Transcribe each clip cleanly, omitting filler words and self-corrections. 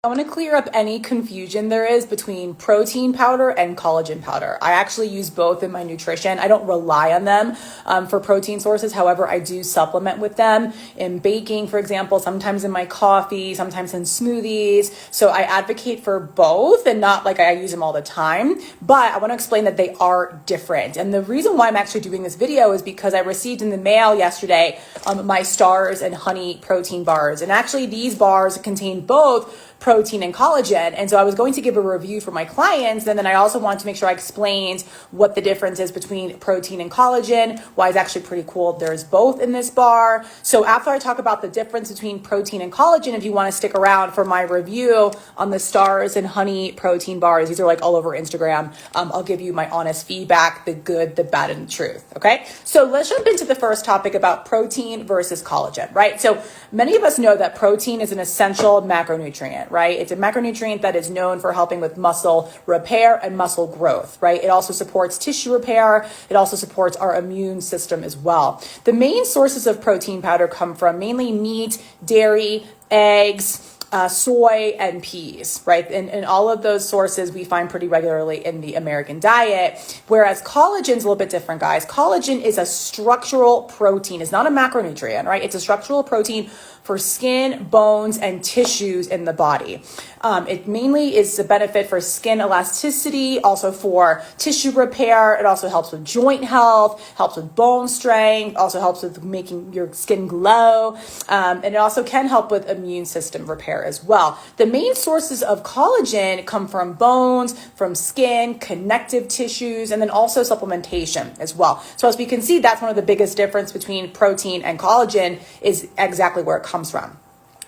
I want to clear up any confusion there is between protein powder and collagen powder. I actually use both in my nutrition. I don't rely on them for protein sources. However, I do supplement with them in baking, for example, sometimes in my coffee, sometimes in smoothies. So I advocate for both and not like I use them all the time, but I want to explain that they are different. And the reason why I'm actually doing this video is because I received in the mail yesterday my Stars and Honey protein bars. And actually these bars contain both protein and collagen. And so I was going to give a review for my clients. And then I also wanted to make sure I explained what the difference is between protein and collagen, why it's actually pretty cool. There's both in this bar. So after I talk about the difference between protein and collagen, if you want to stick around for my review on the Stars and Honey protein bars, these are like all over Instagram. I'll give you my honest feedback, the good, the bad, and the truth. Okay. So let's jump into the first topic about protein versus collagen, right? So many of us know that protein is an essential macronutrient, right? It's a macronutrient that is known for helping with muscle repair and muscle growth, right? It also supports tissue repair. It also supports our immune system as well. The main sources of protein powder come from mainly meat, dairy, eggs, soy, and peas, right? And all of those sources we find pretty regularly in the American diet, whereas collagen is a little bit different, guys. Collagen is a structural protein. It's not a macronutrient, right? It's a structural protein for skin, bones, and tissues in the body. It mainly is a benefit for skin elasticity, also for tissue repair. It also helps with joint health, helps with bone strength, also helps with making your skin glow. And it also can help with immune system repair as well. The main sources of collagen come from bones, from skin, connective tissues, and then also supplementation as well. So as we can see, that's one of the biggest difference between protein and collagen is exactly where it comes from.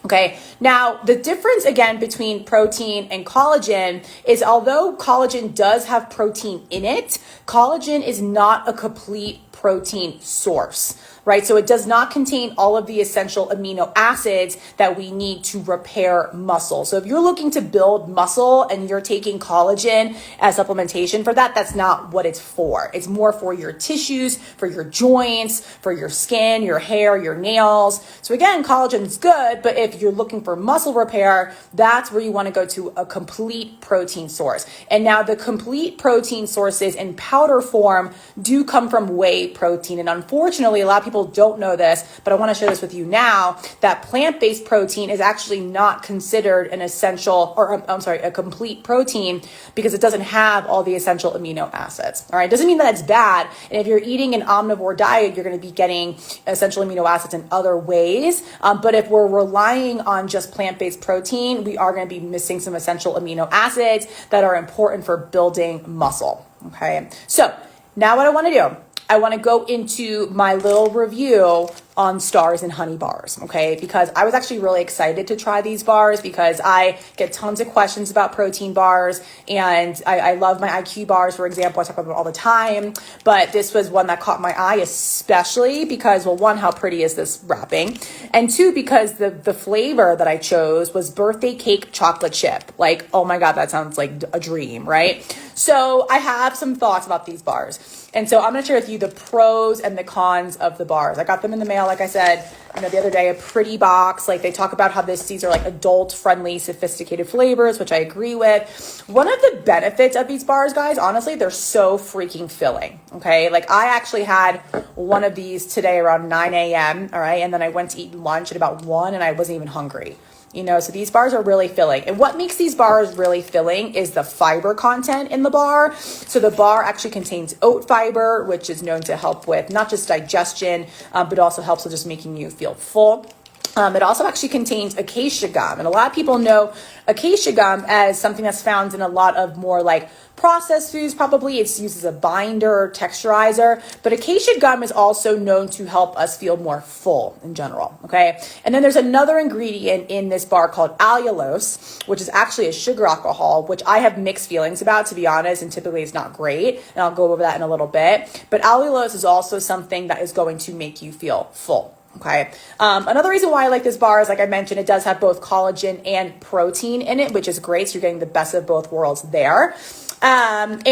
Okay, now the difference again between protein and collagen is although collagen does have protein in it, collagen is not a complete protein source, right? So it does not contain all of the essential amino acids that we need to repair muscle. So if you're looking to build muscle and you're taking collagen as supplementation for that, that's not what it's for. It's more for your tissues, for your joints, for your skin, your hair, your nails. So again, collagen is good, but if you're looking for muscle repair, that's where you want to go to a complete protein source. And now the complete protein sources in powder form do come from whey protein. And unfortunately, a lot of people don't know this, but I want to share this with you now, that plant-based protein is actually not considered an essential, or a complete protein because it doesn't have all the essential amino acids. All right. Doesn't mean that it's bad. And if you're eating an omnivore diet, you're going to be getting essential amino acids in other ways. But if we're relying on just plant-based protein, we are going to be missing some essential amino acids that are important for building muscle. Okay. So now what I want to do, I want to go into my little review on Stars and Honey bars, okay? Because I was actually really excited to try these bars because I get tons of questions about protein bars, and I love my IQ bars, for example. I talk about them all the time, but this was one that caught my eye, especially because, well, one, how pretty is this wrapping? And two, because the flavor that I chose was birthday cake chocolate chip. Like, oh my God, that sounds like a dream, right? So I have some thoughts about these bars. And so I'm going to share with you the pros and the cons of the bars. I got them in the mail, like I said, the other day, a pretty box. Like they talk about how these are like adult friendly, sophisticated flavors, which I agree with. One of the benefits of these bars, guys, honestly, they're so freaking filling. Okay. Like I actually had one of these today around 9 a.m. All right. And then I went to eat lunch at about 1 and I wasn't even hungry. So these bars are really filling. And what makes these bars really filling is the fiber content in the bar. So the bar actually contains oat fiber, which is known to help with not just digestion, but also helps with just making you feel full. It also actually contains acacia gum. And a lot of people know acacia gum as something that's found in a lot of more like processed foods. Probably it's used as a binder, texturizer, but acacia gum is also known to help us feel more full in general. Okay. And then there's another ingredient in this bar called allulose, which is actually a sugar alcohol, which I have mixed feelings about, to be honest, and typically it's not great. And I'll go over that in a little bit, but allulose is also something that is going to make you feel full. Okay. Another reason why I like this bar is, like I mentioned, it does have both collagen and protein in it, which is great. So you're getting the best of both worlds there. But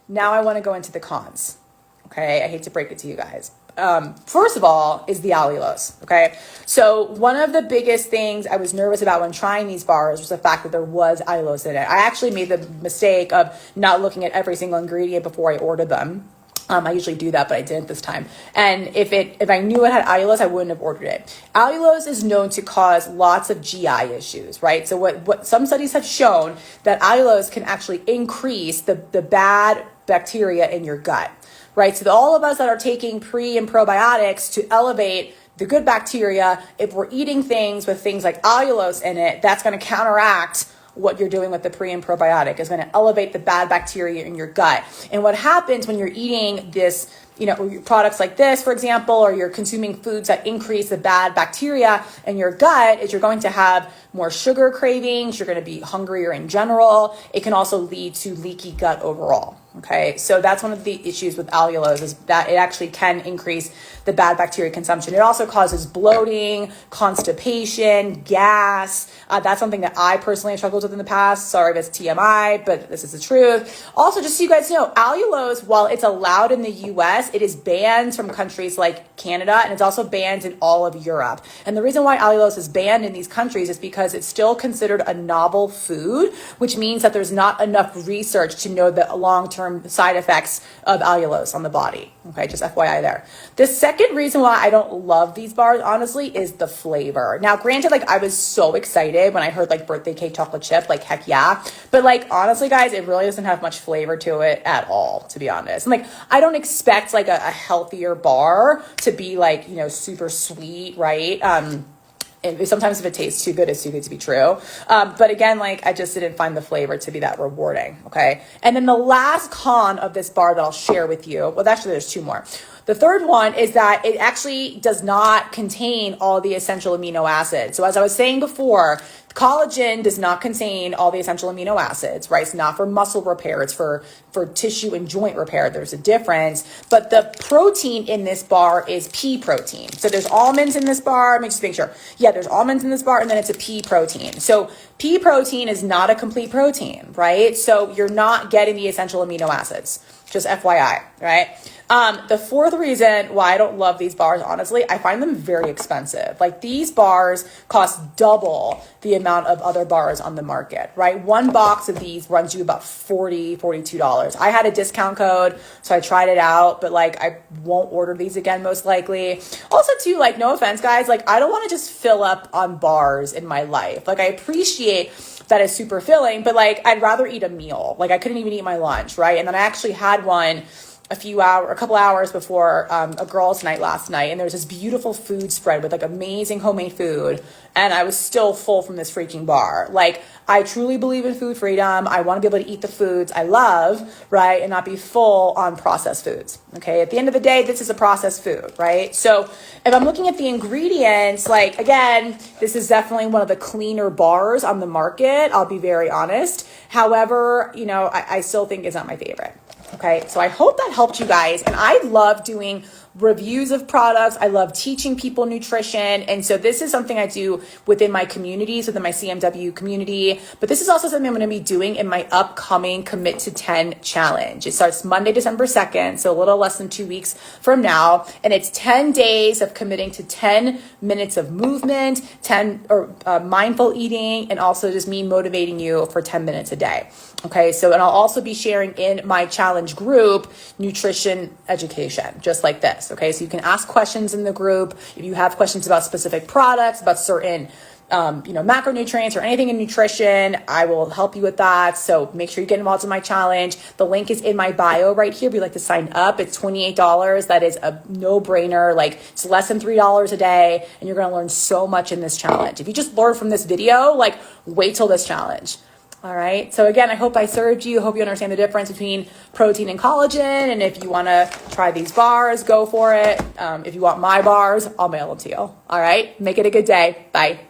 now I want to go into the cons. Okay. I hate to break it to you guys. first of all, is the allulose. Okay. So one of the biggest things I was nervous about when trying these bars was the fact that there was allulose in it. I actually made the mistake of not looking at every single ingredient before I ordered them. I usually do that, but I didn't this time. And if I knew it had allulose, I wouldn't have ordered it. Allulose is known to cause lots of GI issues, right? So what some studies have shown that allulose can actually increase the bad bacteria in your gut, right? So all of us that are taking pre and probiotics to elevate the good bacteria, if we're eating things with things like allulose in it, that's going to counteract what you're doing with the pre and probiotic. Is going to elevate the bad bacteria in your gut. And what happens when you're eating this, products like this, for example, or you're consuming foods that increase the bad bacteria in your gut, is you're going to have more sugar cravings. You're going to be hungrier in general. It can also lead to leaky gut overall. Okay, so that's one of the issues with allulose, is that it actually can increase the bad bacteria consumption. It also causes bloating, constipation, gas. That's something that I personally have struggled with in the past. Sorry if it's TMI, but this is the truth. Also, just so you guys know, allulose, while it's allowed in the US, it is banned from countries like Canada, and it's also banned in all of Europe. And the reason why allulose is banned in these countries is because it's still considered a novel food, which means that there's not enough research to know the long-term side effects of allulose on the body. Okay, just FYI there. The second reason why I don't love these bars, honestly, is the flavor. Now, granted, I was so excited when I heard birthday cake chocolate chip, heck yeah. But honestly, guys, it really doesn't have much flavor to it at all, to be honest. And I don't expect a healthier bar to be super sweet, right? And sometimes if it tastes too good, it's too good to be true. But again, I just didn't find the flavor to be that rewarding. Okay. And then the last con of this bar that I'll share with you, well, actually there's two more. The third one is that it actually does not contain all the essential amino acids. So as I was saying before, collagen does not contain all the essential amino acids, right? It's not for muscle repair. It's for tissue and joint repair. There's a difference. But the protein in this bar is pea protein. So there's almonds in this bar. Let me just make sure. Yeah, there's almonds in this bar, and then it's a pea protein. So pea protein is not a complete protein, right? So you're not getting the essential amino acids. Just FYI, right? The fourth reason why I don't love these bars, honestly, I find them very expensive. These bars cost double the amount of other bars on the market, right? One box of these runs you about $40, $42. I had a discount code, so I tried it out, but I won't order these again, most likely. Also too, no offense, guys, I don't want to just fill up on bars in my life. I appreciate that it's super filling, but I'd rather eat a meal. I couldn't even eat my lunch, right? And then I actually had one a couple hours before a girls' night last night, and there was this beautiful food spread with amazing homemade food, and I was still full from this freaking bar. I truly believe in food freedom. I want to be able to eat the foods I love, right, and not be full on processed foods. Okay, at the end of the day, this is a processed food, right? So if I'm looking at the ingredients, again, this is definitely one of the cleaner bars on the market. I'll be very honest. However, I still think it's not my favorite. Okay, so I hope that helped you guys. And I love doing reviews of products. I love teaching people nutrition. And so this is something I do within my communities, within my CMW community. But this is also something I'm going to be doing in my upcoming Commit to 10 challenge. It starts Monday, December 2nd, so a little less than 2 weeks from now. And it's 10 days of committing to 10 minutes of movement, 10 mindful eating, and also just me motivating you for 10 minutes a day. Okay, so, and I'll also be sharing in my challenge group nutrition education, just like this. Okay, so you can ask questions in the group. If you have questions about specific products, about certain, macronutrients or anything in nutrition, I will help you with that. So make sure you get involved in my challenge. The link is in my bio right here. If you'd like to sign up, it's $28. That is a no-brainer. It's less than $3 a day, and you're going to learn so much in this challenge. If you just learn from this video, wait till this challenge. All right. So again, I hope I served you. I hope you understand the difference between protein and collagen. And if you want to try these bars, go for it. If you want my bars, I'll mail them to you. All right. Make it a good day. Bye.